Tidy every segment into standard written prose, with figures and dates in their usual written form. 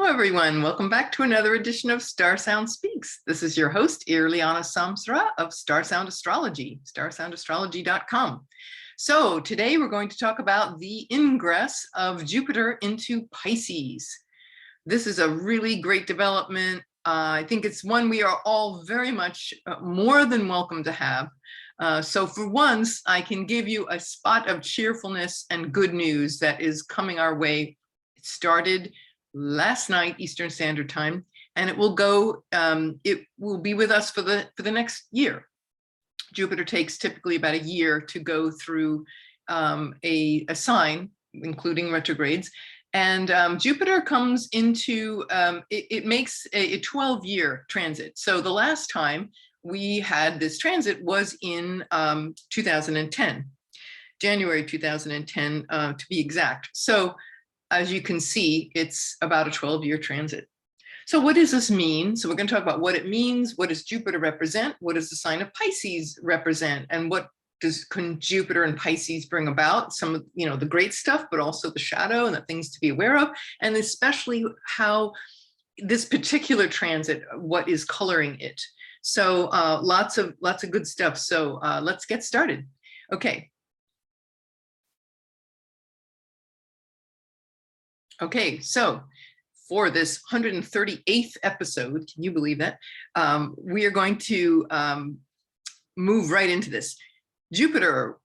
everyone, welcome back to another edition of StarSound Speaks. This is your host, Irlianna Samsara of StarSound Astrology, starsoundastrology.com. So today we're going to talk about the ingress of Jupiter into Pisces. This is a really great development. I think it's one we are all very much more than welcome to have. So for once, I can give you a spot of cheerfulness and good news that is coming our way. It started last night Eastern Standard Time, and it will go. It will be with us for the next year. Jupiter takes typically about a year to go through a sign, including retrogrades, and Jupiter comes into it makes a 12-year transit. So the last time we had this transit was in 2010, January 2010 to be exact. So as you can see, it's about a 12-year transit. So what does this mean? So we're going to talk about what it means. What does Jupiter represent? What does the sign of Pisces represent? And what can Jupiter and Pisces bring about? Some of the great stuff, but also the shadow and the things to be aware of, and especially how this particular transit, what is coloring it. So lots of good stuff. So let's get started. Okay. Okay, so for this 138th episode, can you believe that? We are going to move right into this. Jupiter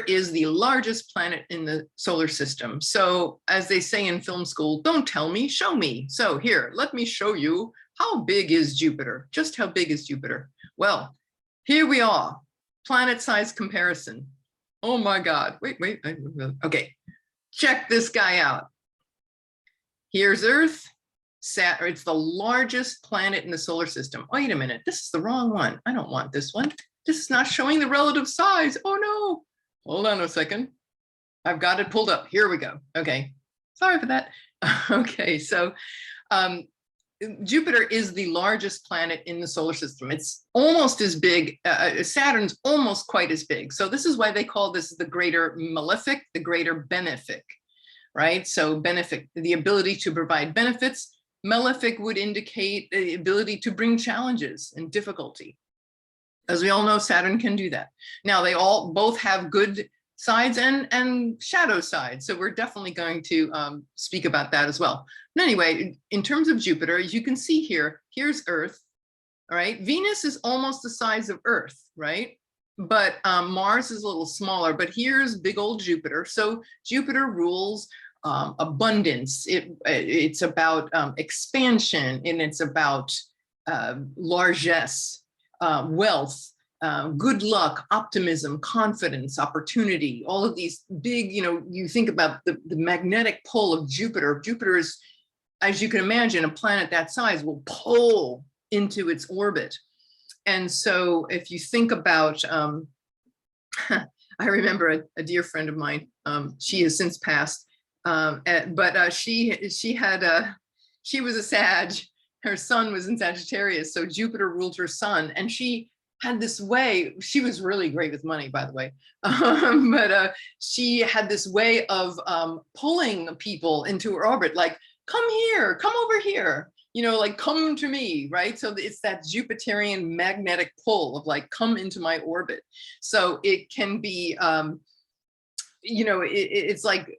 is the largest planet in the solar system. So as they say in film school, don't tell me, show me. So here, let me show you how big is Jupiter. Just how big is Jupiter? Well, here we are, planet size comparison. Oh my God, wait, okay. Check this guy out. Here's Earth, Saturn. It's the largest planet in the solar system. Wait a minute, this is the wrong one. I don't want this one. This is not showing the relative size. Oh no, hold on a second. I've got it pulled up. Here we go. Okay, sorry for that. Okay, so Jupiter is the largest planet in the solar system. It's almost as big, Saturn's almost quite as big. So this is why they call this the greater malefic, the greater benefic. Right? So benefic, the ability to provide benefits. Malefic would indicate the ability to bring challenges and difficulty. As we all know, Saturn can do that. Now they both have good sides and shadow sides. So we're definitely going to speak about that as well. But anyway, in terms of Jupiter, as you can see here, here's Earth. All right. Venus is almost the size of Earth, right? But Mars is a little smaller, but here's big old Jupiter. So Jupiter rules abundance. It's about expansion, and it's about largesse, wealth, good luck, optimism, confidence, opportunity, all of these big, you think about the magnetic pull of Jupiter. Jupiter is, as you can imagine, a planet that size will pull into its orbit. And so if you think about, I remember a dear friend of mine, she has since passed, but she was a Sag, her sun was in Sagittarius, so Jupiter ruled her sun, and she had this way, she was really great with money, by the way, but she had this way of pulling people into her orbit, like, come here, come over here. Like, come to me, right? So it's that Jupiterian magnetic pull of like, come into my orbit. So it can be, it's like,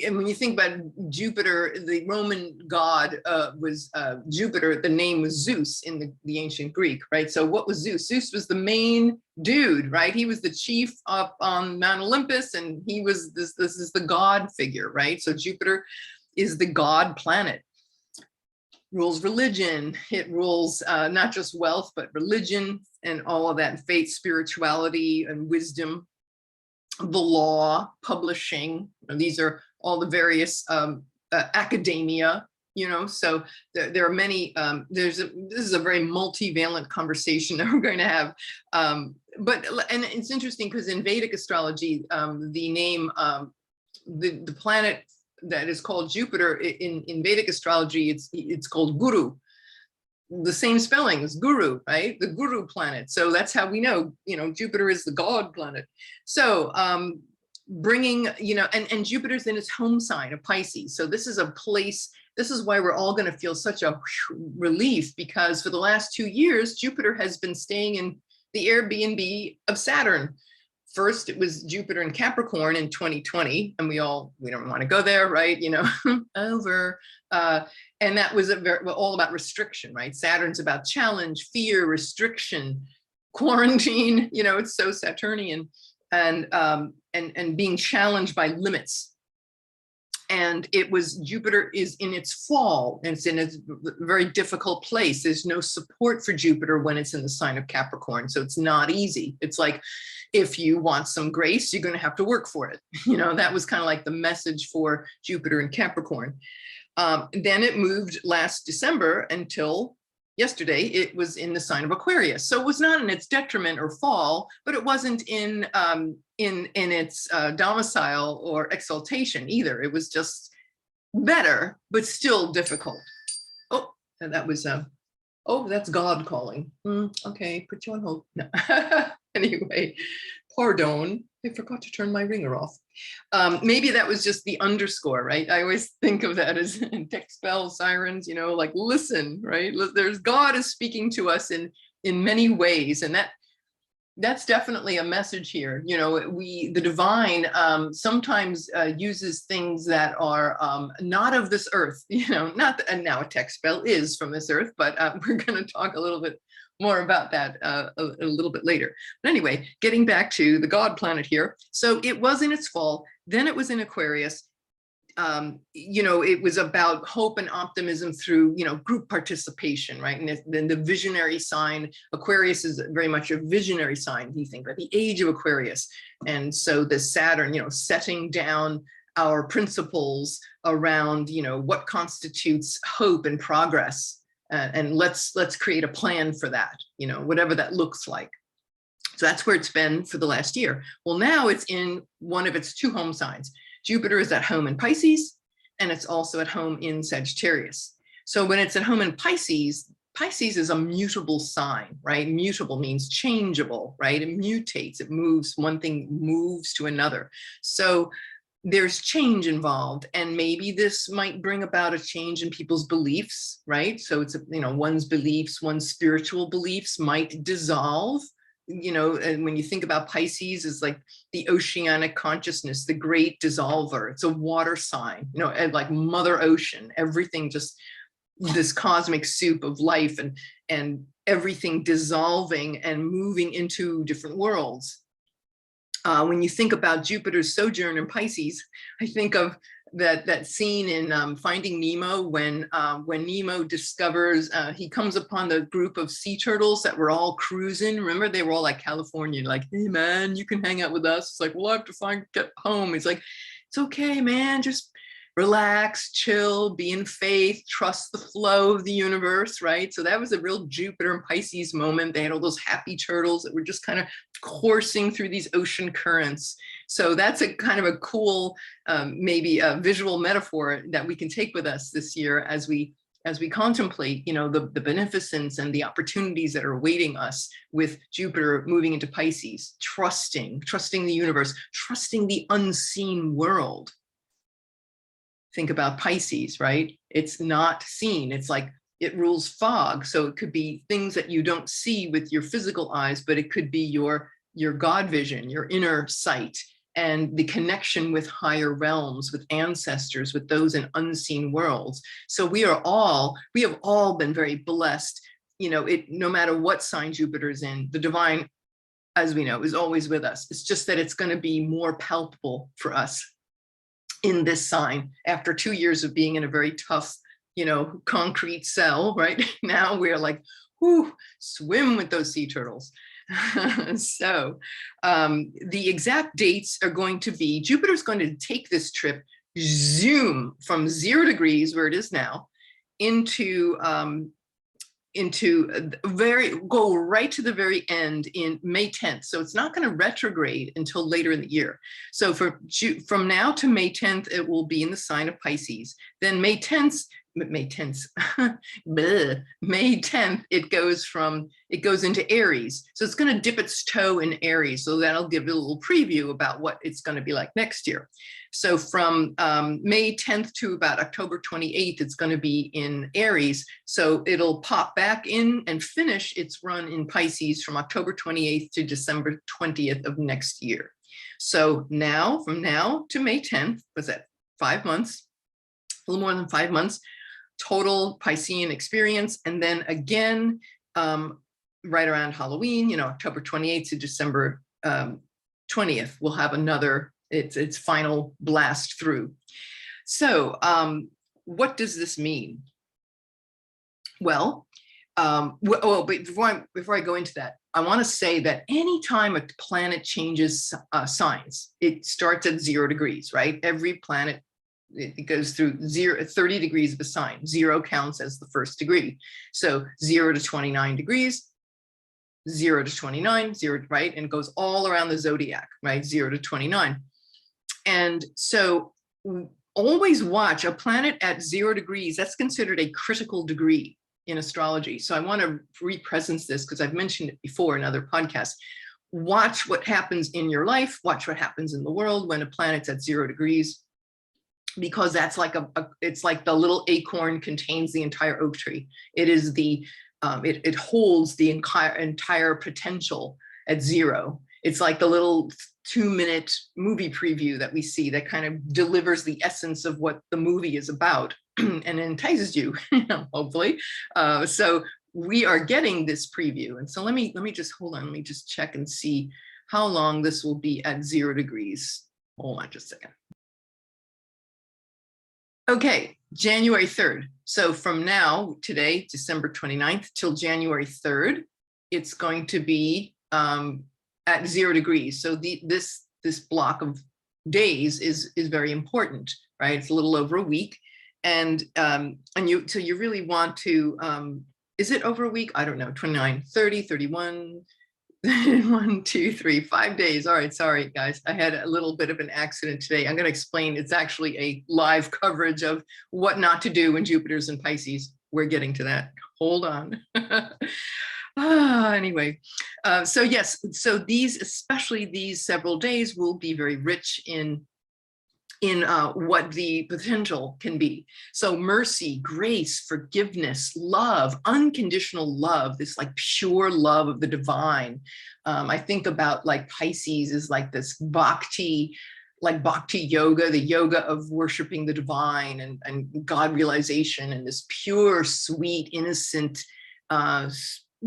and when you think about Jupiter, the Roman god was Jupiter, the name was Zeus in the ancient Greek, right? So what was Zeus? Zeus was the main dude, right? He was the chief up on Mount Olympus, and he was this is the god figure, right? So Jupiter is the god planet. Rules religion, it rules not just wealth, but religion and all of that, faith, spirituality, and wisdom, the law, publishing. These are all the various academia, so there are many, this is a very multivalent conversation that we're going to have. And it's interesting because in Vedic astrology, the name, the planet that is called Jupiter in Vedic astrology, it's called Guru. The same spelling as Guru, right? The Guru planet. So that's how we know, Jupiter is the God planet. So bringing, and Jupiter's in its home sign of Pisces. So this is a place, this is why we're all going to feel such a relief, because for the last 2 years, Jupiter has been staying in the Airbnb of Saturn. First, it was Jupiter in Capricorn in 2020, and we don't want to go there, right? Over. And that was all about restriction, right? Saturn's about challenge, fear, restriction, quarantine. It's so Saturnian, and being challenged by limits. And it was, Jupiter is in its fall, and it's in a very difficult place. There's no support for Jupiter when it's in the sign of Capricorn. So it's not easy. It's like, if you want some grace, you're going to have to work for it. That was kind of like the message for Jupiter in Capricorn. Then it moved last December until yesterday. It was in the sign of Aquarius. So it was not in its detriment or fall, but it wasn't in its domicile or exaltation either. It was just better, but still difficult. Oh, and that was that's God calling. Okay, put you on hold. No. Anyway, pardon, I forgot to turn my ringer off. Maybe that was just the underscore, right? I always think of that as text bell sirens, like listen, right? There's God is speaking to us in many ways, and that's definitely a message here. The divine sometimes uses things that are not of this earth, and now a text bell is from this earth, but we're going to talk a little bit more about that a little bit later. But anyway, getting back to the God planet here. So it was in its fall, then it was in Aquarius. It was about hope and optimism through, group participation, right? And then the visionary sign, Aquarius is very much a visionary sign. You think about the age of Aquarius. And so the Saturn, setting down our principles around, what constitutes hope and progress. And let's create a plan for that, whatever that looks like. So that's where it's been for the last year. Well, now it's in one of its 2 home signs. Jupiter is at home in Pisces, and it's also at home in Sagittarius. So when it's at home in Pisces, Pisces is a mutable sign, right? Mutable means changeable, right? It mutates, it moves, one thing moves to another. So there's change involved, and maybe this might bring about a change in people's beliefs, right? So it's, one's beliefs, one's spiritual beliefs might dissolve, and when you think about Pisces is like the oceanic consciousness, the great dissolver. It's a water sign, and like Mother Ocean, everything just this cosmic soup of life, and everything dissolving and moving into different worlds. When you think about Jupiter's sojourn in Pisces, I think of that scene in Finding Nemo when Nemo discovers, he comes upon the group of sea turtles that were all cruising. Remember, they were all like California, like, hey man, you can hang out with us. It's like, well, I have to get home. It's like, it's okay, man, just relax, chill, be in faith, trust the flow of the universe, right? So that was a real Jupiter and Pisces moment. They had all those happy turtles that were just kind of coursing through these ocean currents. So that's a kind of a cool, maybe a visual metaphor that we can take with us this year as we contemplate, the beneficence and the opportunities that are awaiting us with Jupiter moving into Pisces, trusting the universe, trusting the unseen world. Think about Pisces, right? It's not seen. It's like it rules fog. So it could be things that you don't see with your physical eyes, but it could be your God vision, your inner sight, and the connection with higher realms, with ancestors, with those in unseen worlds. So we have all been very blessed. No matter what sign Jupiter is in, the divine, as we know, is always with us. It's just that it's going to be more palpable for us in this sign after 2 years of being in a very tough, concrete cell, right? Now we're like, whoo, swim with those sea turtles. So the exact dates are going to be, Jupiter's going to take this trip, zoom from 0 degrees where it is now into go right to the very end in May 10th. So it's not going to retrograde until later in the year. So from now to May 10th, it will be in the sign of Pisces. Then May 10th, May 10th, May 10th, it goes into Aries. So it's going to dip its toe in Aries. So that'll give it a little preview about what it's going to be like next year. So from May 10th to about October 28th, it's going to be in Aries. So it'll pop back in and finish its run in Pisces from October 28th to December 20th of next year. So now, from now to May 10th, was that 5 months, a little more than 5 months, total Piscean experience. And then again, right around Halloween, you know, October 28th to December 20th, we'll have another, its final blast through. So what does this mean? Well, but before I go into that, I want to say that anytime a planet changes signs, it starts at 0 degrees, right? Every planet, it goes through 30 degrees of a sign. 0 counts as the first degree. So 0 to 29 degrees, 0 to 29, 0, right? And it goes all around the zodiac, right? 0 to 29. And so always watch a planet at 0 degrees. That's considered a critical degree in astrology. So I want to represence this because I've mentioned it before in other podcasts. Watch what happens in your life, watch what happens in the world when a planet's at 0 degrees, because that's like it's like the little acorn contains the entire oak tree. It is the, it holds the entire potential at 0. It's like the little 2-minute movie preview that we see that kind of delivers the essence of what the movie is about and entices you, hopefully. So we are getting this preview. And so let me just hold on. Let me just check and see how long this will be at 0 degrees. Hold on just a second. Okay, January 3rd. So from now, today, December 29th, till January 3rd, it's going to be at 0 degrees. So this block of days is very important, right? It's a little over a week. And so you really want to, is it over a week? I don't know, 29, 30, 31, 1, 2, 3, 5 days. All right, sorry guys, I had a little bit of an accident today. I'm going to explain. It's actually a live coverage of what not to do when Jupiter's in Pisces. We're getting to that. Hold on. Anyway, so yes, so these, especially these several days, will be very rich in what the potential can be. So mercy, grace, forgiveness, love, unconditional love, this like pure love of the divine. I think about like Pisces is like this bhakti, like bhakti yoga, the yoga of worshiping the divine and God realization, and this pure, sweet, innocent,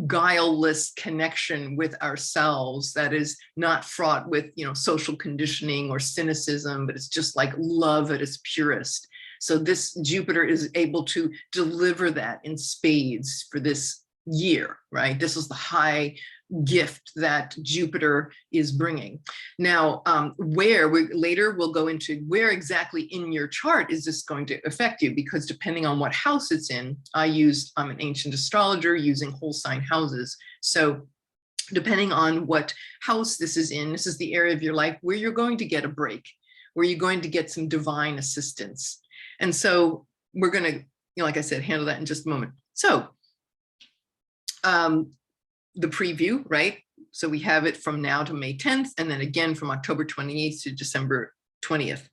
guileless connection with ourselves that is not fraught with, you know, social conditioning or cynicism, but it's just like love at its purest. So this Jupiter is able to deliver that in spades for this year, right? This is the high gift that Jupiter is bringing. Now, later we'll go into where exactly in your chart is this going to affect you, because depending on what house it's in, I'm an ancient astrologer using whole sign houses. So depending on what house this is in, this is the area of your life where you're going to get a break, where you're going to get some divine assistance. And so we're going to, you know, like I said, handle that in just a moment. So the preview, right? So we have it from now to May 10th, and then again from October 28th to December 20th.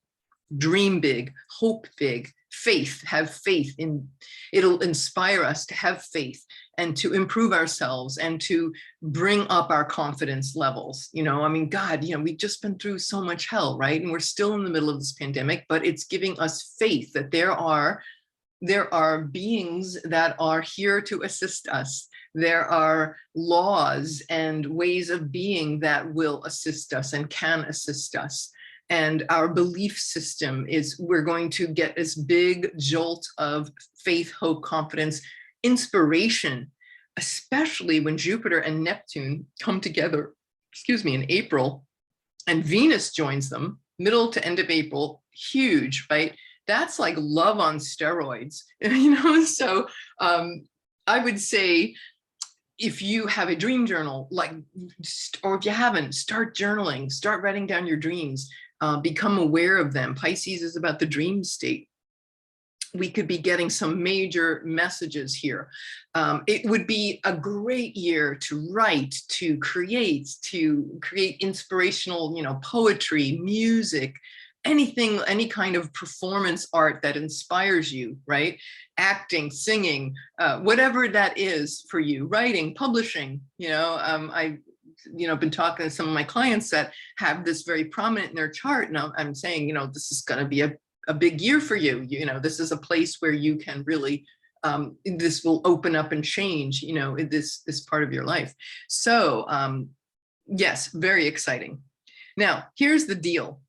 Dream big, hope big, faith, have faith in, it'll inspire us to have faith and to improve ourselves and to bring up our confidence levels. You know, I mean, God, you know, we've just been through so much hell, right? And we're still in the middle of this pandemic, but it's giving us faith that there are beings that are here to assist us. There are laws and ways of being that will assist us and can assist us. And our belief system is, we're going to get this big jolt of faith, hope, confidence, inspiration, especially when Jupiter and Neptune come together, in April, and Venus joins them, middle to end of April, huge, right? That's like love on steroids, you know? So I would say, if you have a dream journal, or if you haven't, start journaling, start writing down your dreams, become aware of them. Pisces is about the dream state. we could be getting some major messages here. It would be a great year to write, to create inspirational, poetry, music, anything, any kind of performance art that inspires you, right? Acting, singing, whatever that is for you, writing, publishing, I've been talking to some of my clients that have this very prominent in their chart. And I'm saying, this is going to be a big year for you. This is a place where you can really, this will open up and change, this part of your life. So yes, very exciting. Now, here's the deal.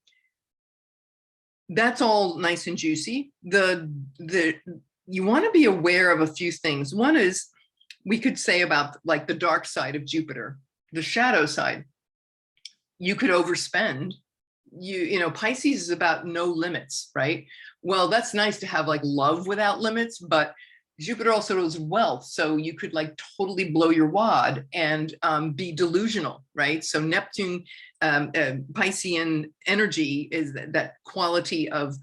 That's all nice and juicy. You want to be aware of a few things. One is, we could say about like the dark side of Jupiter, the shadow side. You could overspend. Pisces is about no limits, right? Well, that's nice to have like love without limits, but Jupiter also is wealth. So you could like totally blow your wad and be delusional, right? So Neptune, Piscean energy is that quality of,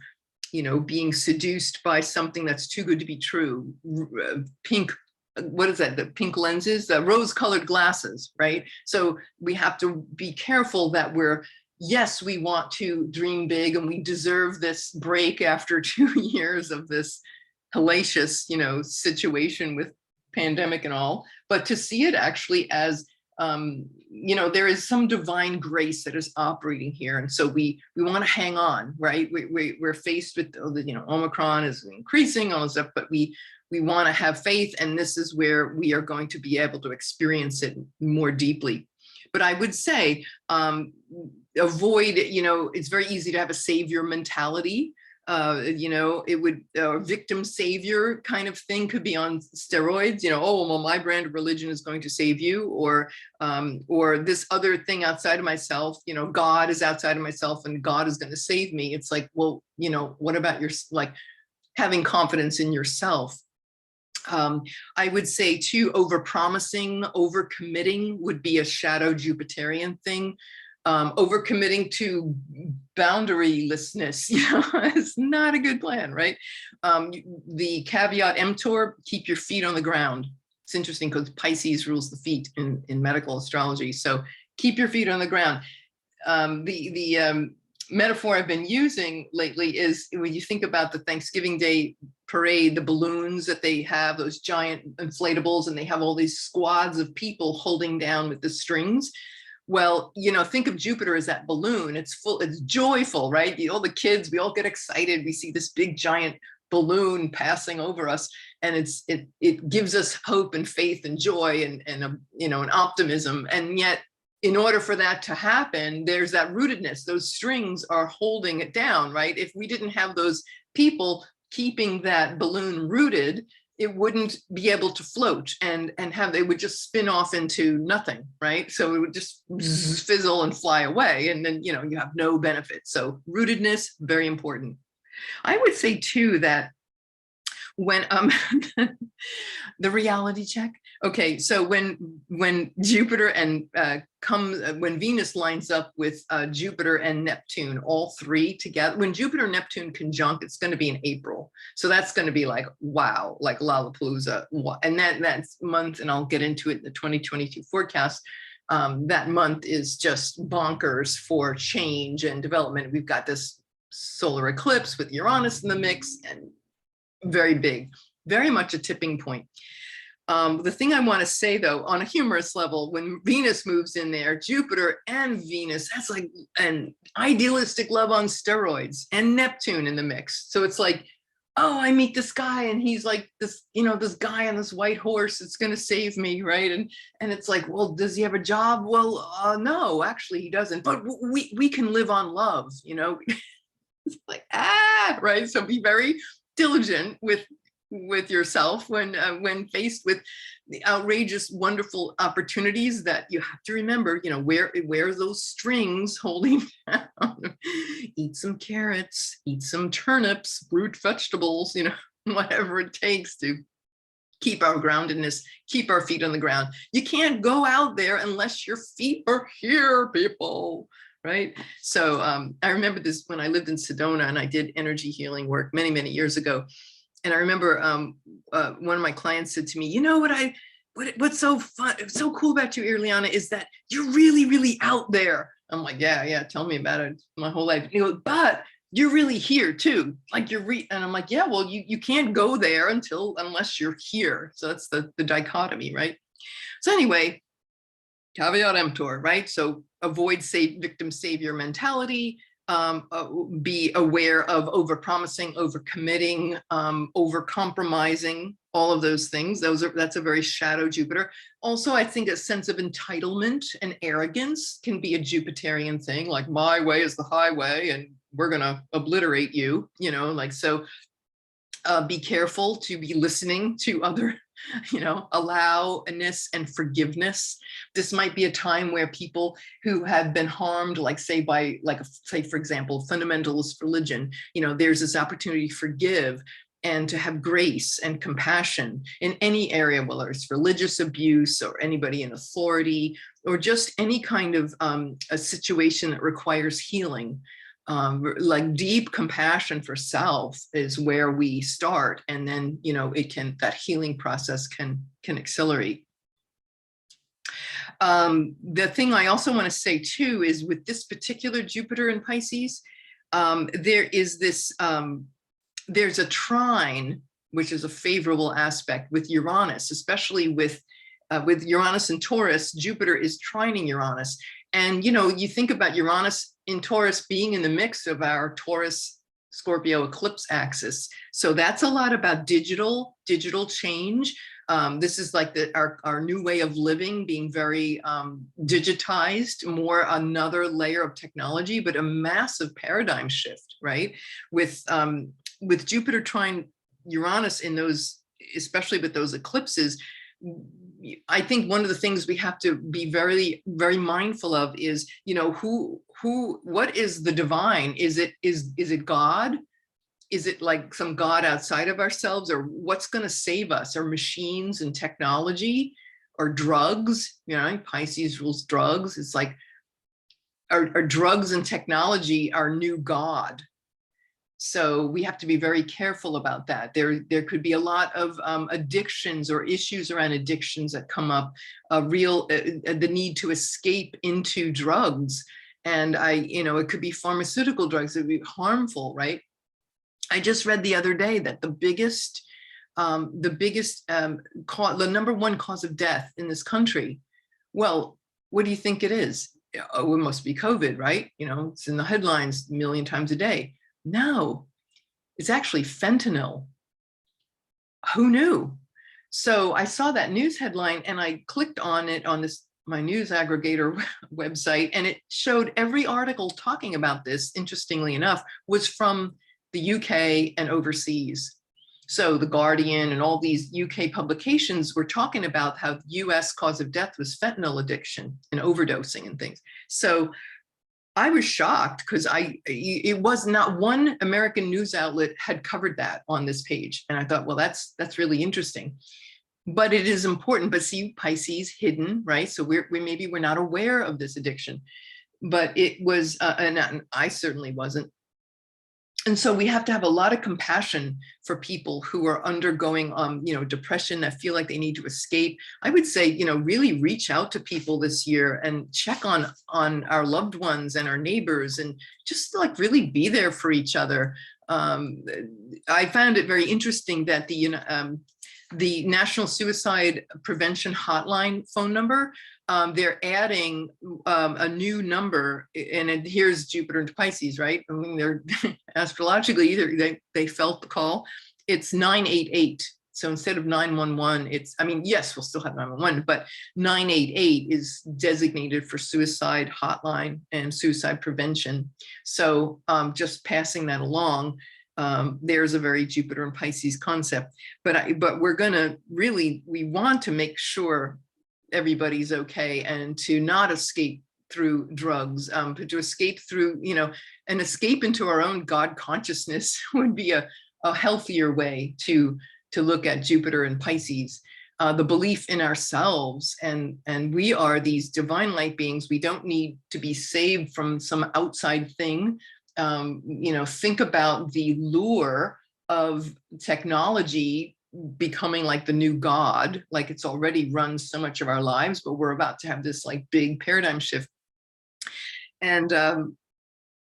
being seduced by something that's too good to be true. Pink, what is that? The pink lenses, the rose-colored glasses, right? So we have to be careful that yes, we want to dream big and we deserve this break after 2 years of this hellacious, situation with pandemic and all, but to see it actually as, there is some divine grace that is operating here. And so we want to hang on, right? We're faced with, Omicron is increasing, all this stuff, but we want to have faith. And this is where we are going to be able to experience it more deeply. But I would say, avoid, it's very easy to have a savior mentality. It would, victim savior kind of thing could be on steroids, oh, well, my brand of religion is going to save you, or this other thing outside of myself, God is outside of myself and God is going to save me. It's like, well, what about having confidence in yourself? I would say too, over-promising, over-committing would be a shadow Jupiterian thing. Overcommitting to boundarylessness, it's not a good plan, right? The caveat emptor, keep your feet on the ground. It's interesting because Pisces rules the feet in medical astrology. So keep your feet on the ground. The metaphor I've been using lately is when you think about the Thanksgiving Day parade, the balloons that they have, those giant inflatables, and they have all these squads of people holding down with the strings. Well, think of Jupiter as that balloon. It's full, it's joyful, right? All the kids, we all get excited. We see this big giant balloon passing over us, and it gives us hope and faith and joy and an optimism. And yet, in order for that to happen, there's that rootedness. Those strings are holding it down, right? If we didn't have those people keeping that balloon rooted, it wouldn't be able to float and they would just spin off into nothing, right? So it would just fizzle and fly away, and then you have no benefit. So rootedness, very important. I would say too that when the reality check. Okay, so when Jupiter and when Venus lines up with Jupiter and Neptune, all three together, when Jupiter and Neptune conjunct, it's going to be in April. So that's going to be like, wow, like Lollapalooza. And that's month, and I'll get into it in the 2022 forecast. That month is just bonkers for change and development. We've got this solar eclipse with Uranus in the mix, and very big, very much a tipping point. The thing I want to say, though, on a humorous level, when Venus moves in there, Jupiter and Venus, that's like an idealistic love on steroids, and Neptune in the mix. So it's like, oh, I meet this guy and he's like this, this guy on this white horse, it's going to save me, right? And it's like, well, does he have a job? Well, no, actually he doesn't. But we can live on love, It's like, right? So be very diligent with yourself when faced with the outrageous, wonderful opportunities that you have to remember, where are those strings holding down? Eat some carrots, eat some turnips, root vegetables, whatever it takes to keep our groundedness, keep our feet on the ground. You can't go out there unless your feet are here, people. Right. So I remember this when I lived in Sedona and I did energy healing work many, many years ago. And I remember one of my clients said to me, you know what's so fun, so cool about you, Irlianna, is that you're really, really out there. I'm like, yeah, tell me about it. My whole life. You know, but you're really here too. Like and I'm like, yeah, well, you can't go there unless you're here. So that's the dichotomy, right? So anyway, caveat emptor, right? So avoid victim savior mentality. Be aware of overpromising, overcommitting, overcompromising, all of those things. That's a very shadow Jupiter. Also, I think a sense of entitlement and arrogance can be a Jupiterian thing, like my way is the highway and we're gonna obliterate you, you know, like, so be careful to be listening to other, you know, allowness and forgiveness. This might be a time where people who have been harmed, like say for example, fundamentalist religion, you know, there's this opportunity to forgive and to have grace and compassion in any area, whether it's religious abuse or anybody in authority, or just any kind of a situation that requires healing. Like deep compassion for self is where we start, and then, you know, that healing process can accelerate. The thing I also want to say too is with this particular Jupiter in Pisces, there is this there's a trine, which is a favorable aspect with Uranus, especially with Uranus and Taurus. Jupiter is trining Uranus. And, you know, you think about Uranus in Taurus being in the mix of our Taurus Scorpio eclipse axis. So that's a lot about digital change. This is like our new way of living, being very digitized, more another layer of technology, but a massive paradigm shift, right? With Jupiter trine Uranus in those, especially with those eclipses, I think one of the things we have to be very, very mindful of is, you know, what is the divine? Is it God? Is it like some God outside of ourselves, or what's going to save us? Are machines and technology, or drugs? You know, Pisces rules drugs. It's like, are drugs and technology our new God? So we have to be very careful about that. There could be a lot of addictions or issues around addictions that come up, the need to escape into drugs. And you know, it could be pharmaceutical drugs that would be harmful, right? I just read the other day that the number one cause of death in this country, well, what do you think it is? Oh, it must be COVID, right? You know, it's in the headlines a million times a day. No, it's actually fentanyl. Who knew? So I saw that news headline and I clicked on it on my news aggregator website, and it showed every article talking about this, interestingly enough, was from the UK and overseas. So The Guardian and all these UK publications were talking about how the US cause of death was fentanyl addiction and overdosing and things. So I was shocked because it was not one American news outlet had covered that on this page. And I thought, well, that's really interesting. But it is important. But see, Pisces hidden, right? So maybe we're not aware of this addiction, but it was, and I certainly wasn't. And so we have to have a lot of compassion for people who are undergoing, you know, depression, that feel like they need to escape. I would say, you know, really reach out to people this year and check on our loved ones and our neighbors, and just like really be there for each other. I found it very interesting that the National Suicide Prevention Hotline phone number, they're adding a new number, and here's Jupiter into Pisces, right? I mean, they're astrologically, they felt the call. It's 988. So instead of 911, it's, I mean, yes, we'll still have 911, but 988 is designated for suicide hotline and suicide prevention. So just passing that along. There's a very Jupiter and Pisces concept, but we're gonna we want to make sure everybody's okay, and to not escape through drugs, but to escape through, you know, an escape into our own God consciousness would be a healthier way to look at Jupiter and Pisces. The belief in ourselves, and we are these divine light beings. We don't need to be saved from some outside thing. You know, think about the lure of technology becoming like the new god, like it's already run so much of our lives, but we're about to have this like big paradigm shift. And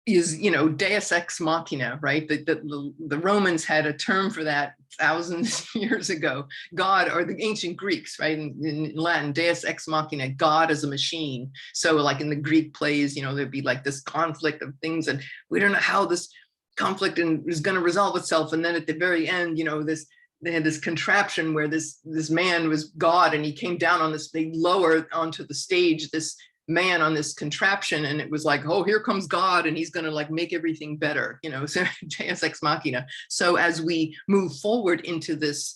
is, you know, Deus ex machina, right? The Romans had a term for that thousands of years ago. God, or the ancient Greeks, right? In Latin, Deus ex machina, God as a machine. So like in the Greek plays, you know, there'd be like this conflict of things, and we don't know how this conflict is going to resolve itself. And then at the very end, you know, they had this contraption where this man was God, and he came down on this, they lowered onto the stage this man on this contraption, and it was like, oh, here comes God, and he's going to like make everything better, you know. So Deus ex machina. So as we move forward into this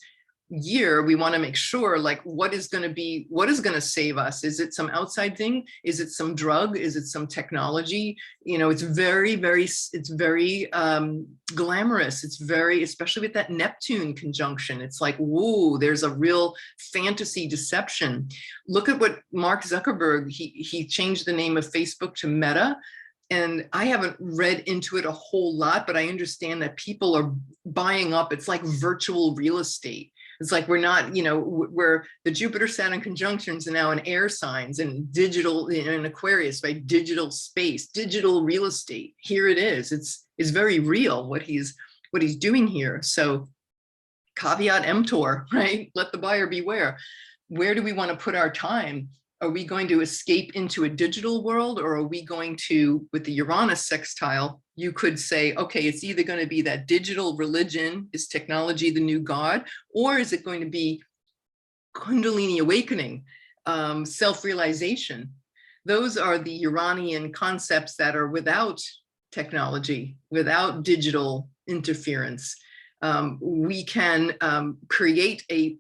year, we want to make sure, like, what is going to save us? Is it some outside thing? Is it some drug? Is it some technology? You know, it's very glamorous. It's very, especially with that Neptune conjunction, it's like, whoa, there's a real fantasy deception. Look at what Mark Zuckerberg, he changed the name of Facebook to Meta. And I haven't read into it a whole lot, but I understand that people are buying up. It's like virtual real estate. It's like we're not, you know, where the Jupiter-Saturn conjunctions are now in air signs and digital, in Aquarius, right? Digital space, digital real estate. Here it is. It's very real what he's doing here. So caveat emptor, right? Let the buyer beware. Where do we want to put our time? Are we going to escape into a digital world, or are we going to, with the Uranus sextile, you could say, okay, it's either going to be that digital religion, is technology the new god, or is it going to be Kundalini awakening, self-realization? Those are the Uranian concepts that are without technology, without digital interference. We can create a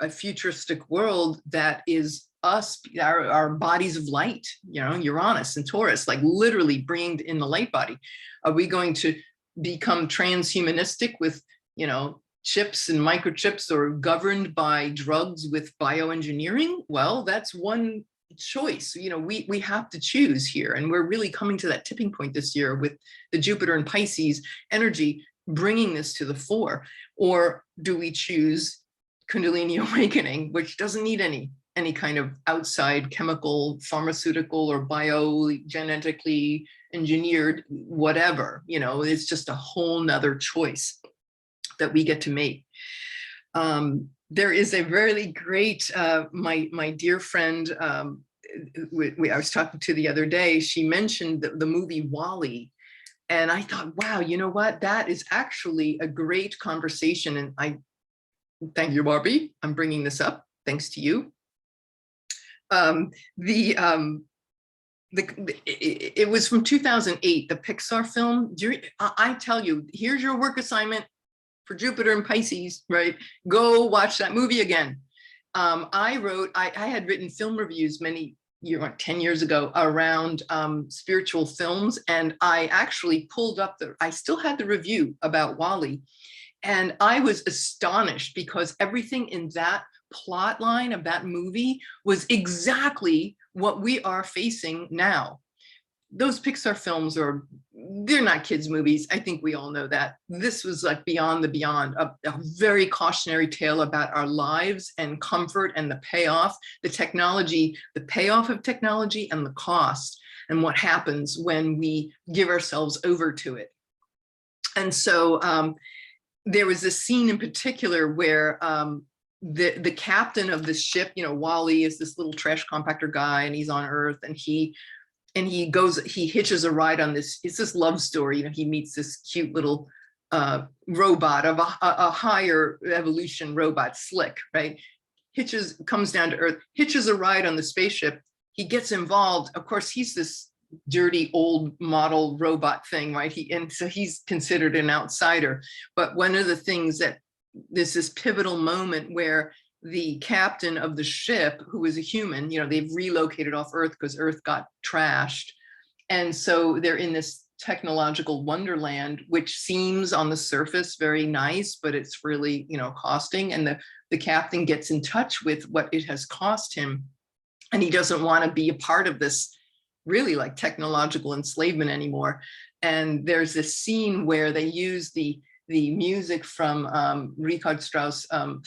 futuristic world that is us, our bodies of light, you know, Uranus and Taurus, like literally bringing in the light body. Are we going to become transhumanistic with, you know, chips and microchips, or governed by drugs with bioengineering? Well, that's one choice. You know, we have to choose here, and we're really coming to that tipping point this year with the Jupiter and Pisces energy bringing this to the fore. Or do we choose Kundalini awakening, which doesn't need any kind of outside chemical, pharmaceutical, or biogenetically engineered whatever? You know, it's just a whole nother choice that we get to make. There is a really great, my dear friend, I was talking to the other day, she mentioned the movie WALL-E. And I thought, wow, you know what? That is actually a great conversation. And I thank you, Barbie. I'm bringing this up thanks to you. It was from 2008, the Pixar film. I tell you, here's your work assignment for Jupiter and Pisces, right? Go watch that movie again. I had written film reviews 10 years ago around spiritual films, and I actually pulled up I still had the review about WALL-E, and I was astonished because everything in that plot line of that movie was exactly what we are facing now. Those Pixar films they're not kids' movies. I think we all know that. This was like beyond the beyond, a very cautionary tale about our lives and comfort and the payoff, the technology, the payoff of technology, and the cost, and what happens when we give ourselves over to it. And so there was this scene in particular where the captain of this ship, you know, WALL-E is this little trash compactor guy, and he's on Earth, and he hitches a ride on this. It's this love story. You know, he meets this cute little robot of a higher evolution robot, Slick, right? Comes down to Earth, hitches a ride on the spaceship. He gets involved. Of course, he's this dirty old model robot thing, right? So he's considered an outsider. But one of the things that there's this pivotal moment where the captain of the ship, who is a human, you know, they've relocated off Earth because Earth got trashed. And so they're in this technological wonderland, which seems on the surface very nice, but it's really, you know, costing. And the captain gets in touch with what it has cost him. And he doesn't want to be a part of this really like technological enslavement anymore. And there's this scene where they use the the music from Richard Strauss,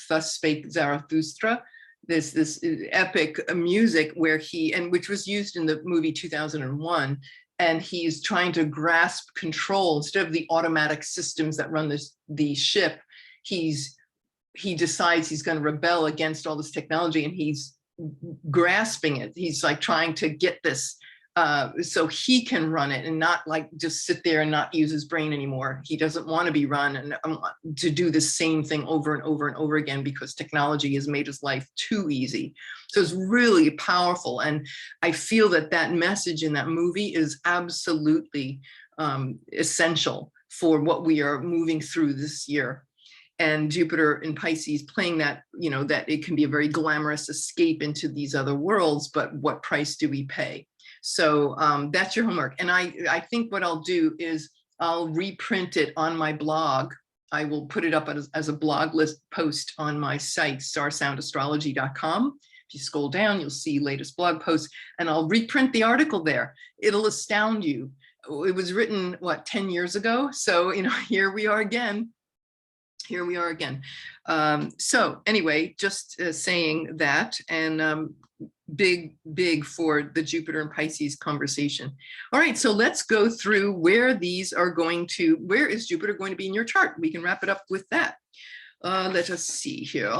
Thus Spake Zarathustra, this epic music where which was used in the movie 2001, and he's trying to grasp control instead of the automatic systems that run the ship. He decides he's going to rebel against all this technology, and he's grasping it. He's like trying to get this so he can run it and not like just sit there and not use his brain anymore. He doesn't want to be run and to do the same thing over and over and over again because technology has made his life too easy. So it's really powerful. And I feel that that message in that movie is absolutely essential for what we are moving through this year. And Jupiter in Pisces playing that, you know, that it can be a very glamorous escape into these other worlds, but what price do we pay? So that's your homework. And I think what I'll do is I'll reprint it on my blog. I will put it up as a blog list post on my site, StarSoundAstrology.com. If you scroll down, you'll see latest blog posts, and I'll reprint the article there. It'll astound you. It was written, what, 10 years ago? So, you know, here we are again. Here we are again. So anyway, just saying that, and big for the Jupiter and Pisces conversation. All right, so let's go through where these are going to, where is Jupiter going to be in your chart? We can wrap it up with that. Let us see here.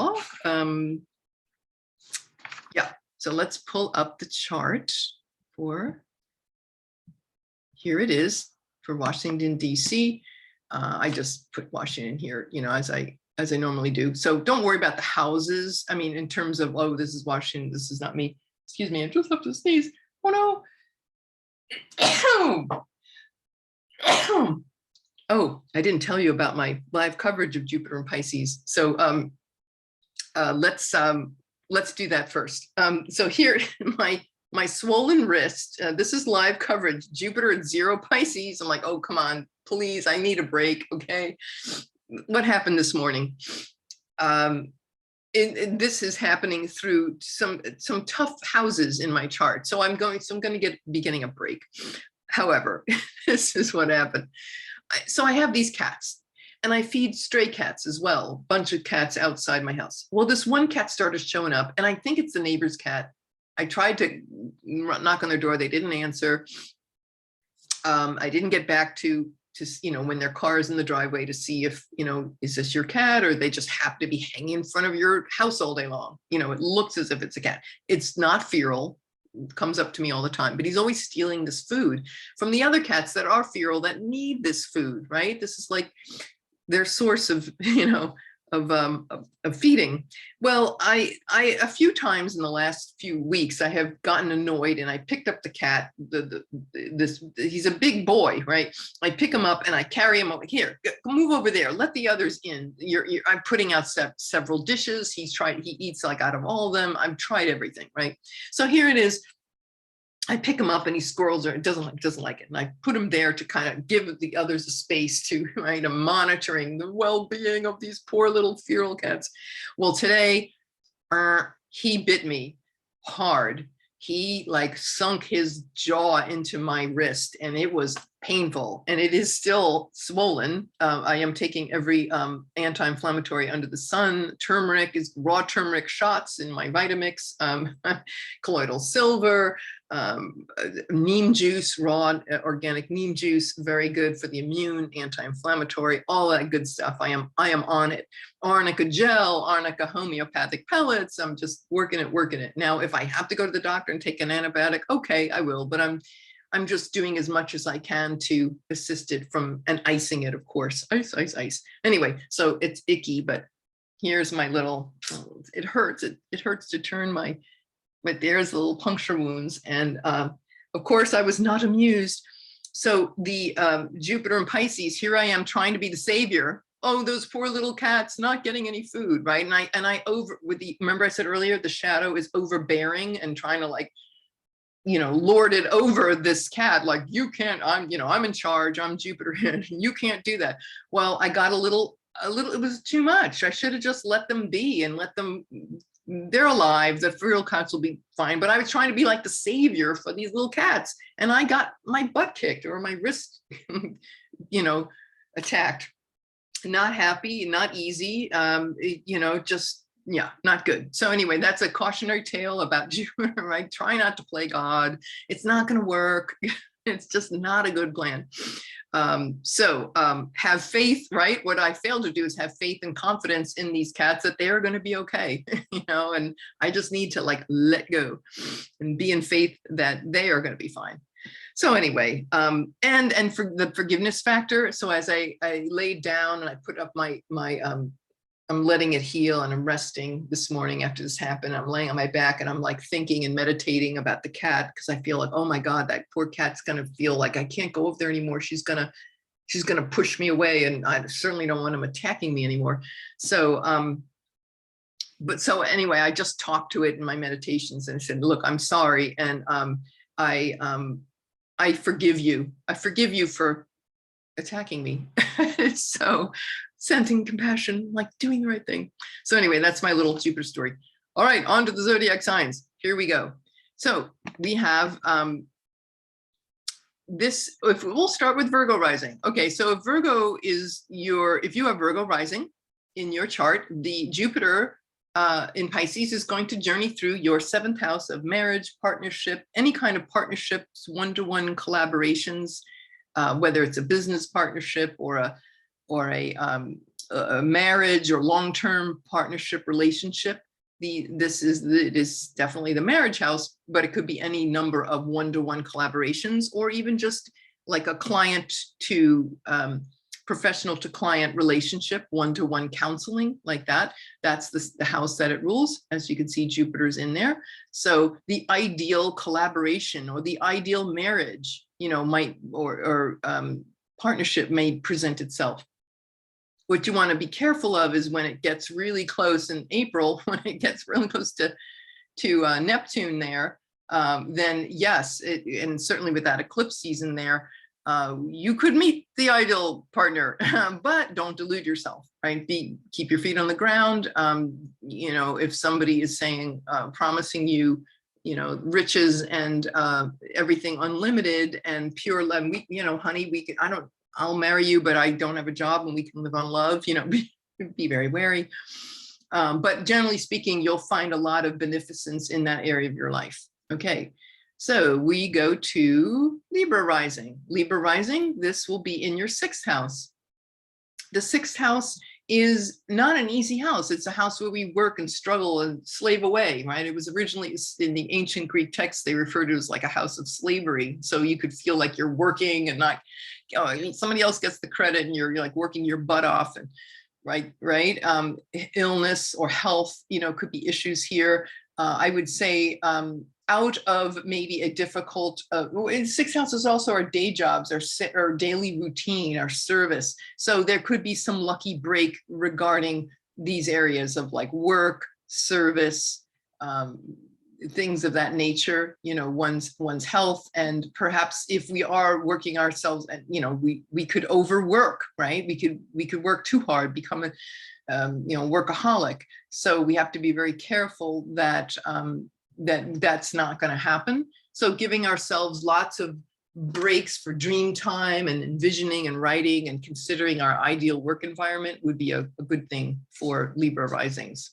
Yeah, so let's pull up the chart for, here it is for Washington, DC. I just put Washington here, you know, as I normally do. So don't worry about the houses. I mean, in terms of, oh, this is Washington, this is not me. Excuse me, I just have to sneeze. Oh no. Oh, I didn't tell you about my live coverage of Jupiter and Pisces. So let's do that first. So here, my swollen wrist, this is live coverage, Jupiter at 0 Pisces. I'm like, oh, come on, please, I need a break, okay? What happened this morning? This is happening through some tough houses in my chart. So I'm going to be getting a break. However, this is what happened. So I have these cats, and I feed stray cats as well, bunch of cats outside my house. Well, this one cat started showing up, and I think it's the neighbor's cat. I tried to knock on their door. They didn't answer. I didn't get back to, you know, when their car is in the driveway to see if, you know, is this your cat, or they just happen to be hanging in front of your house all day long. You know, it looks as if it's a cat. It's not feral, comes up to me all the time, but he's always stealing this food from the other cats that are feral, that need this food, right? This is like their source of, you know, of feeding. Well, I a few times in the last few weeks, I have gotten annoyed, and I picked up the cat. He's a big boy, right? I pick him up and I carry him over here. Move over there. Let the others in. I'm putting out several dishes. He eats like out of all of them. I've tried everything, right? So here it is. I pick him up and he squirrels or doesn't like it. And I put him there to kind of give the others a space to, right, I'm monitoring the well-being of these poor little feral cats. Well, today, he bit me hard. He like sunk his jaw into my wrist, and it was painful, and it is still swollen. I am taking every anti-inflammatory under the sun. Turmeric is raw turmeric shots in my Vitamix, colloidal silver, neem juice, raw organic neem juice, very good for the immune, anti-inflammatory, all that good stuff. I am on it. Arnica gel, arnica homeopathic pellets. I'm just working it. Now, if I have to go to the doctor and take an antibiotic, okay, I will, but I'm just doing as much as I can to assist it from, and icing it, of course. Ice. Anyway, so it's icky, but here's my little, it hurts. It hurts to turn but there's the little puncture wounds. And of course, I was not amused. So the Jupiter and Pisces, here I am trying to be the savior. Oh, those poor little cats not getting any food, right? And I remember I said earlier, the shadow is overbearing and trying to like, you know, lord it over this cat, like, you can't, I'm in charge, I'm Jupiter, you can't do that. Well, I got a little, it was too much. I should have just let them be and let them, they're alive, the feral cats will be fine. But I was trying to be like the savior for these little cats, and I got my butt kicked or my wrist, you know, attacked. not happy, not easy, you know, just, yeah, not good. So anyway, that's a cautionary tale about Jupiter, right? Try not to play God. It's not going to work. It's just not a good plan. Have faith, right? What I failed to do is have faith and confidence in these cats that they are going to be okay, you know, and I just need to like let go and be in faith that they are going to be fine. So anyway, and for the forgiveness factor. So as I laid down and I put up my I'm letting it heal, and I'm resting this morning after this happened. I'm laying on my back and I'm like thinking and meditating about the cat, because I feel like, oh my God, that poor cat's gonna feel like I can't go over there anymore. She's gonna push me away, and I certainly don't want him attacking me anymore. So so anyway, I just talked to it in my meditations and I said, look, I'm sorry, and I forgive you. I forgive you for attacking me. So sensing compassion, like doing the right thing. So anyway, that's my little Jupiter story. All right, on to the zodiac signs. Here we go. So we have this, if we'll start with Virgo rising. Okay, so if Virgo is if you have Virgo rising in your chart, the Jupiter in Pisces is going to journey through your 7th house of marriage, partnership, any kind of partnerships, one-to-one collaborations, whether it's a business partnership or a marriage or long-term partnership relationship. It is definitely the marriage house, but it could be any number of one-to-one collaborations, or even just like a client to professional to client relationship, one-to-one counseling, like that. That's the house that it rules. As you can see, Jupiter's in there. So the ideal collaboration or the ideal marriage, you know, might or partnership may present itself. What you want to be careful of is when it gets really close in April, when it gets really close to Neptune there, then yes, and certainly with that eclipse season there, you could meet the ideal partner, but don't delude yourself, right? Keep your feet on the ground. You know, if somebody is saying, promising you, you know, riches and everything unlimited and pure love, you know, honey, I'll marry you, but I don't have a job and we can live on love, you know, be very wary. But generally speaking, you'll find a lot of beneficence in that area of your life. Okay. So we go to Libra rising. Libra rising, this will be in your 6th house. The 6th house is not an easy house. It's a house where we work and struggle and slave away, right? It was originally in the ancient Greek text, they referred to it as like a house of slavery. So you could feel like you're working and not, somebody else gets the credit and you're like working your butt off, and right. Illness or health, you know, could be issues here. I would say, out of maybe a difficult, in 6th house is also our day jobs, our daily routine, our service. So there could be some lucky break regarding these areas of like work, service, things of that nature, you know, one's health. And perhaps if we are working ourselves, and you know, we could overwork, right? We could work too hard, become a you know, workaholic. So we have to be very careful that that's not going to happen. So giving ourselves lots of breaks for dream time and envisioning and writing and considering our ideal work environment would be a good thing for Libra risings.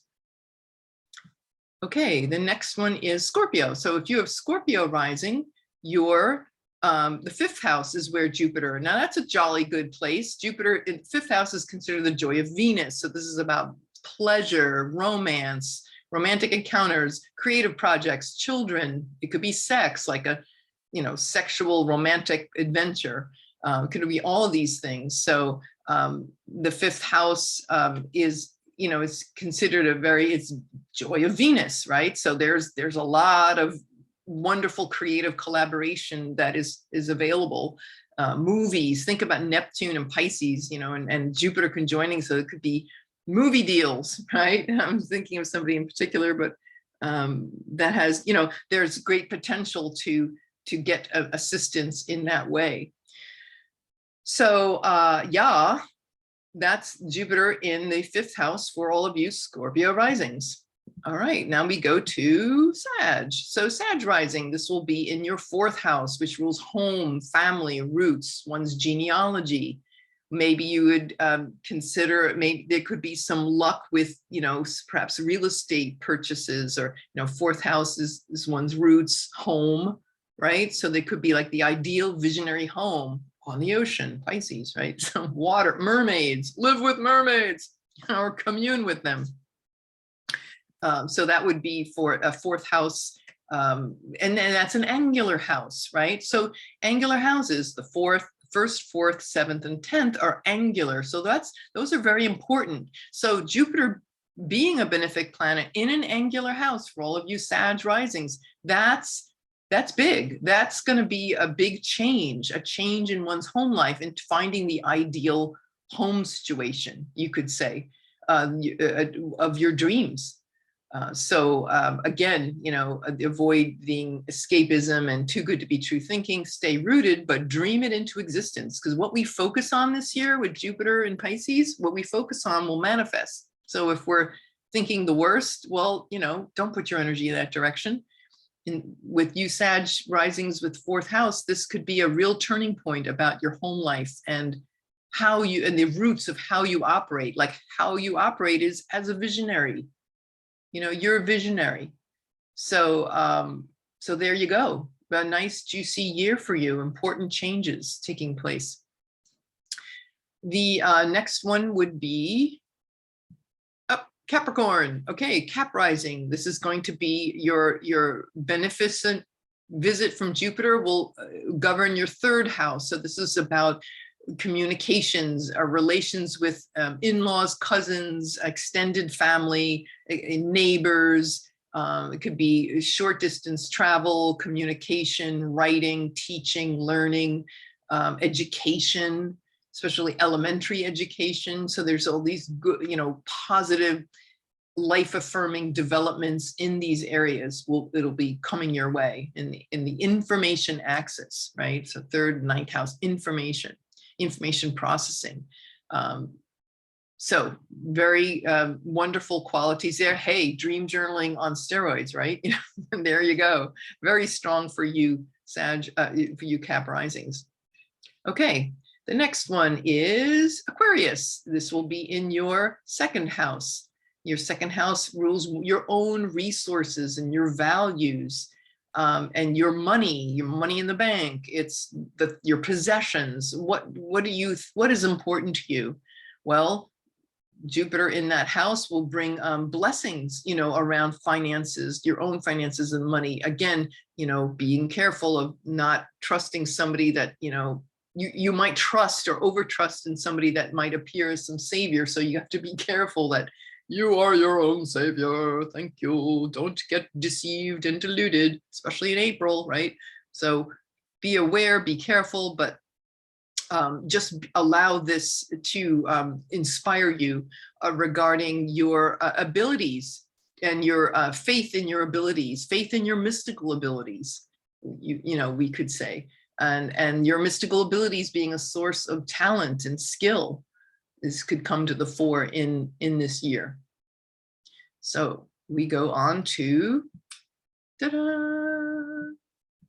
Okay, the next one is Scorpio. So if you have Scorpio rising, the 5th house is where Jupiter, now that's a jolly good place. Jupiter in 5th house is considered the joy of Venus. So this is about pleasure, romance, romantic encounters, creative projects, children. It could be sex, like a, you know, sexual romantic adventure. It could be all of these things. So the 5th house is, you know, it's considered it's joy of Venus, right? So there's a lot of wonderful creative collaboration that is available. Movies, think about Neptune and Pisces, you know, and Jupiter conjoining, so it could be movie deals, right? I'm thinking of somebody in particular, but that has, you know, there's great potential to get assistance in that way. So yeah, that's Jupiter in the 5th house for all of you Scorpio risings. All right, now we go to Sag. So Sag rising, this will be in your 4th house, which rules home, family, roots, one's genealogy, Maybe you would consider, maybe there could be some luck with, perhaps real estate purchases, or, fourth house is one's roots, home, right? So they could be like the ideal visionary home on the ocean, Pisces, right? So water, mermaids, live with mermaids or commune with them. So that would be for a fourth house. And then that's an angular house, right? So angular houses, the first, fourth, seventh, and 10th are angular. So those are very important. So Jupiter being a benefic planet in an angular house, for all of you Sag risings, that's big. That's going to be a big change, a change in one's home life and finding the ideal home situation, you could say, of your dreams. Again, avoid being escapism and too good to be true thinking, stay rooted, but dream it into existence. Because what we focus on this year with Jupiter and Pisces, what we focus on will manifest. So if we're thinking the worst, well, don't put your energy in that direction. With you Sag risings with fourth house, this could be a real turning point about your home life and and the roots of how you operate. Like how you operate is as a visionary. You're a visionary. So there you go. A nice juicy year for you. Important changes taking place. The next one would be Capricorn. Okay, Cap rising. This is going to be your beneficent visit from Jupiter will govern your third house. So this is about communications, relations with in-laws, cousins, extended family, neighbors. It could be short distance travel, communication, writing, teaching, learning, education, especially elementary education. So there's all these good, positive, life-affirming developments in these areas. It'll be coming your way in the information axis, right? So third, ninth house, information processing. So very wonderful qualities there. Hey, dream journaling on steroids, right? And there you go. Very strong for you, for you Cap risings. Okay, the next one is Aquarius. This will be in your second house. Your second house rules your own resources and your values. And your money in the bank, it's your possessions. What is important to you? Well, Jupiter in that house will bring blessings, around finances, your own finances and money. Again, being careful of not trusting somebody that, you might trust or overtrust in somebody that might appear as some savior. So you have to be careful that you are your own savior. Thank you. Don't get deceived and deluded, especially in April, right? So be aware, be careful, but just allow this to inspire you regarding your abilities and your faith in your abilities, faith in your mystical abilities, we could say, and your mystical abilities being a source of talent and skill. This could come to the fore in this year. So we go on to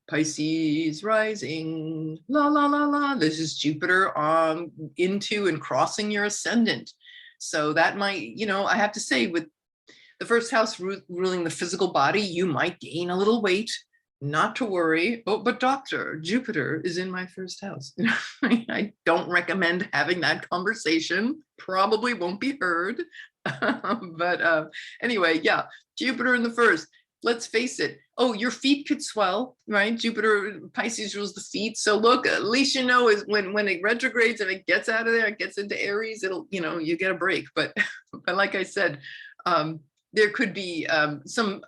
Pisces rising, la la la la. This is Jupiter into and crossing your ascendant. So that might, I have to say, with the first house ruling the physical body, you might gain a little weight. Not to worry. Oh, but doctor, Jupiter is in my first house. I don't recommend having that conversation. Probably won't be heard. But anyway, yeah, Jupiter in the first. Let's face it. Oh, your feet could swell, right? Jupiter, Pisces rules the feet. So look, at least is when it retrogrades and it gets out of there, it gets into Aries, it'll, you get a break. But like I said, there could be some,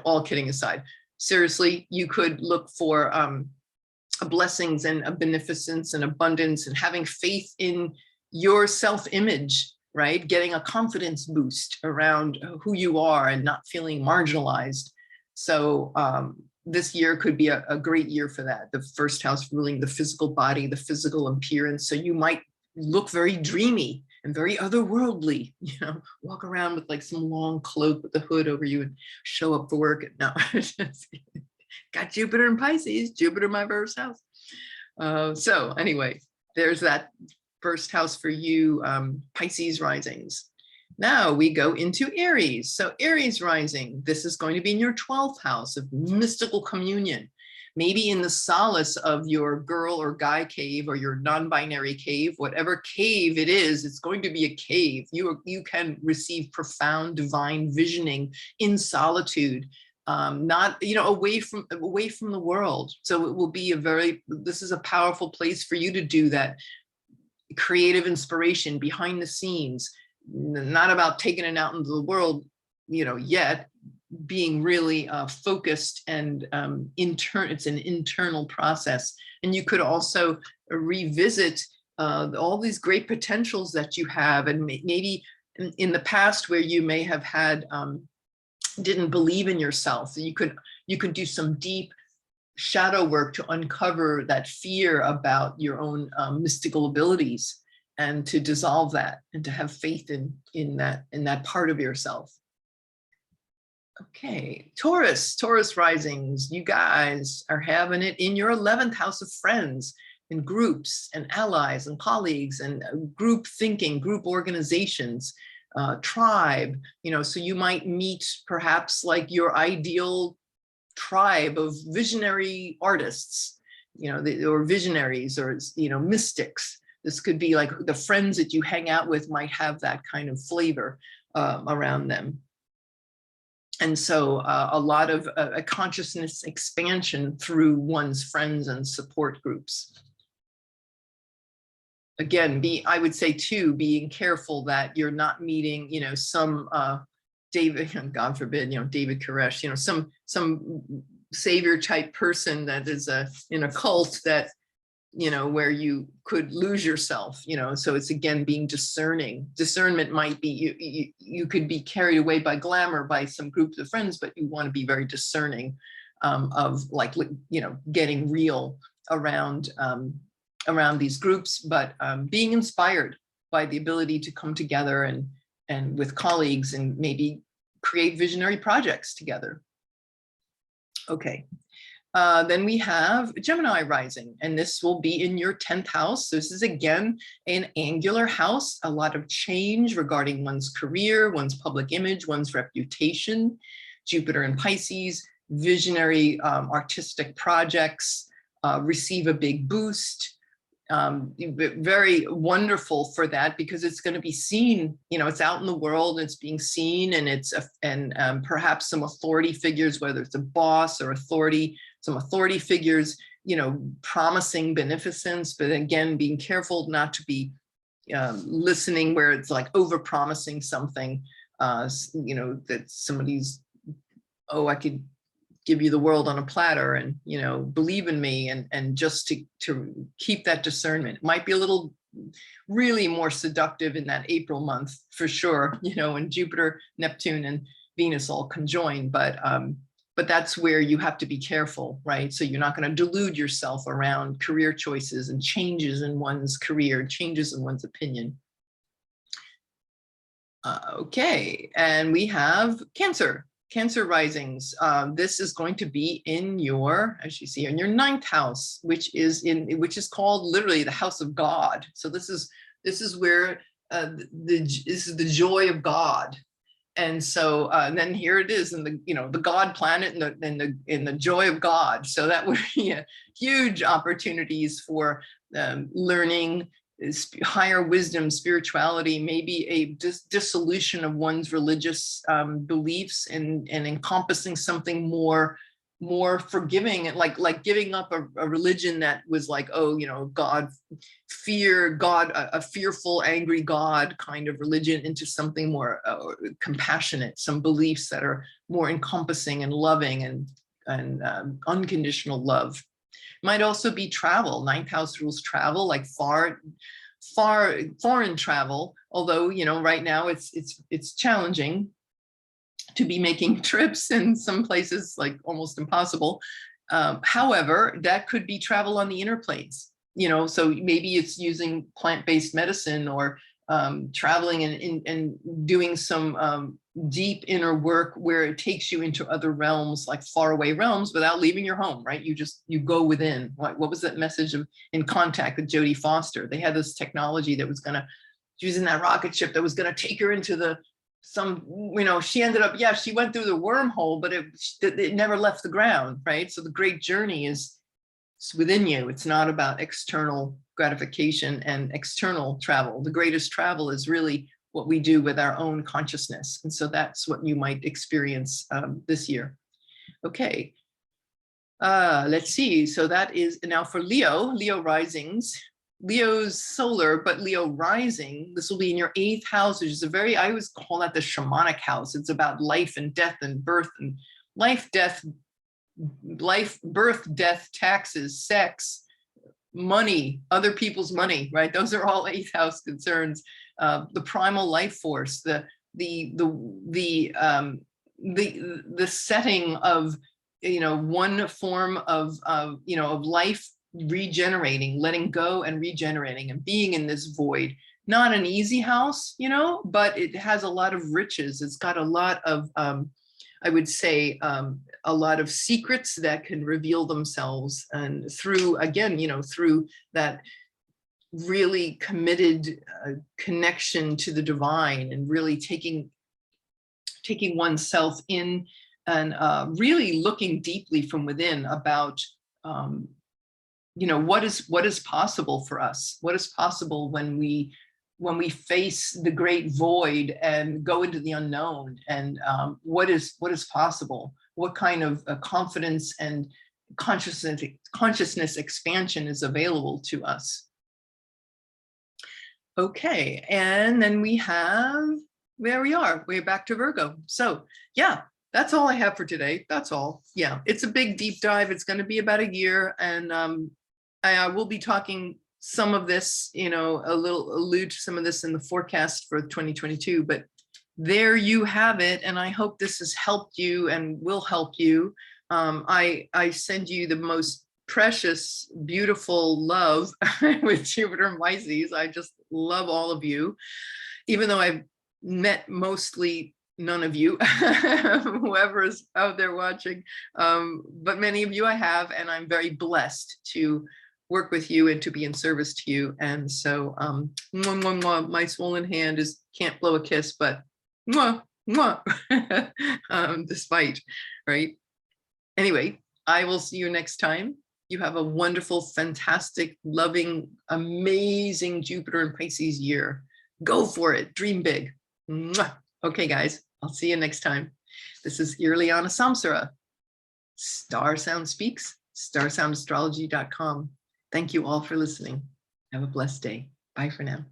all kidding aside, seriously, you could look for blessings and a beneficence and abundance and having faith in your self-image, right? Getting a confidence boost around who you are and not feeling marginalized. So this year could be a great year for that. The first house ruling the physical body, the physical appearance. So you might look very dreamy and very otherworldly, walk around with like some long cloak with the hood over you and show up for work. No, got Jupiter in Pisces, Jupiter in my first house. So anyway, There's that first house for you, Pisces risings. Now we go into Aries. So Aries rising, this is going to be in your 12th house of mystical communion. Maybe in the solace of your girl or guy cave or your non-binary cave, whatever cave it is, it's going to be a cave. You can receive profound divine visioning in solitude, not, away from the world. So it will be this is a powerful place for you to do that creative inspiration behind the scenes, not about taking it out into the world, yet, being really focused and it's an internal process. And you could also revisit all these great potentials that you have, and maybe in the past where you may have had didn't believe in yourself. So you could do some deep shadow work to uncover that fear about your own mystical abilities, and to dissolve that and to have faith in that part of yourself. Okay, Taurus risings, you guys are having it in your 11th house of friends and groups and allies and colleagues and group thinking, group organizations, tribe, so you might meet perhaps like your ideal tribe of visionary artists, or visionaries, or, mystics. This could be like the friends that you hang out with might have that kind of flavor around them. And so a lot of a consciousness expansion through one's friends and support groups. Again, I would say too, being careful that you're not meeting, some David, God forbid, David Koresh, some savior type person that is in a cult that, where you could lose yourself, so it's again being discerning. Discernment might be you could be carried away by glamour by some groups of friends, but you want to be very discerning of like, getting real around these groups, but being inspired by the ability to come together and with colleagues and maybe create visionary projects together. Okay. Then we have Gemini rising, and this will be in your 10th house. This is again an angular house, a lot of change regarding one's career, one's public image, one's reputation. Jupiter in Pisces, visionary artistic projects receive a big boost. Very wonderful for that, because it's going to be seen, it's out in the world, it's being seen, and perhaps some authority figures, whether it's a boss or some authority figures, promising beneficence, but again, being careful not to be listening where it's like over promising something, that somebody's, oh, I could give you the world on a platter, and believe in me, and just to keep that discernment. It might be a little really more seductive in that April month for sure, when Jupiter, Neptune, and Venus all conjoin, but that's where you have to be careful, right? So you're not going to delude yourself around career choices and changes in one's career, changes in one's opinion. Okay, and we have Cancer risings. This is going to be in your, as you see, in your 9th house, which is called literally the house of God. So this is where this is the joy of God. And so then here it is in the God planet and the joy of God. So that would be huge opportunities for learning higher wisdom, spirituality, maybe a dissolution of one's religious beliefs, and encompassing something more forgiving, like giving up a religion that was like, oh, God, a fearful, angry God kind of religion, into something more compassionate, some beliefs that are more encompassing and loving and unconditional love. Might also be travel. 9th house rules travel, like foreign travel, although right now it's challenging to be making trips in some places, like almost impossible. However, that could be travel on the inner planes, so maybe it's using plant-based medicine or traveling and doing some deep inner work where it takes you into other realms, like faraway realms, without leaving your home, right? You go within. What was that message of In Contact with Jodie Foster? They had this technology that was gonna, she was in that rocket ship that was gonna take her into she ended up, yeah, she went through the wormhole, but it never left the ground, right? So the great journey is within you. It's not about external gratification and external travel. The greatest travel is really what we do with our own consciousness. And so that's what you might experience this year. Okay, let's see. So that is now for Leo risings. Leo's solar, but Leo rising, this will be in your 8th house, which is I always call that the shamanic house. It's about life and death and birth and life, birth, death, taxes, sex, money, other people's money, right? Those are all 8th house concerns. The primal life force, the setting of, one form of life regenerating, letting go and regenerating and being in this void. Not an easy house, but it has a lot of riches. It's got a lot of, I would say, a lot of secrets that can reveal themselves, and through, again, through that really committed connection to the divine, and really taking oneself in, and really looking deeply from within about, what is possible for us? What is possible when we face the great void and go into the unknown? And what is possible? What kind of confidence and consciousness expansion is available to us? Okay, and then there we are. We're back to Virgo. So yeah, that's all I have for today. That's all. Yeah, it's a big deep dive. It's going to be about a year, and I will be talking some of this, allude to some of this in the forecast for 2022, but there you have it. And I hope this has helped you and will help you. I send you the most precious, beautiful love with Jupiter and Pisces. I just love all of you, even though I've met mostly none of you, whoever is out there watching, but many of you I have, and I'm very blessed to work with you and to be in service to you. And so my swollen hand can't blow a kiss, but despite, right? Anyway, I will see you next time. You have a wonderful, fantastic, loving, amazing Jupiter and Pisces year. Go for it. Dream big. Okay, guys, I'll see you next time. This is Irlianna Samsara, StarSound Speaks, StarSoundastrology.com. Thank you all for listening. Have a blessed day. Bye for now.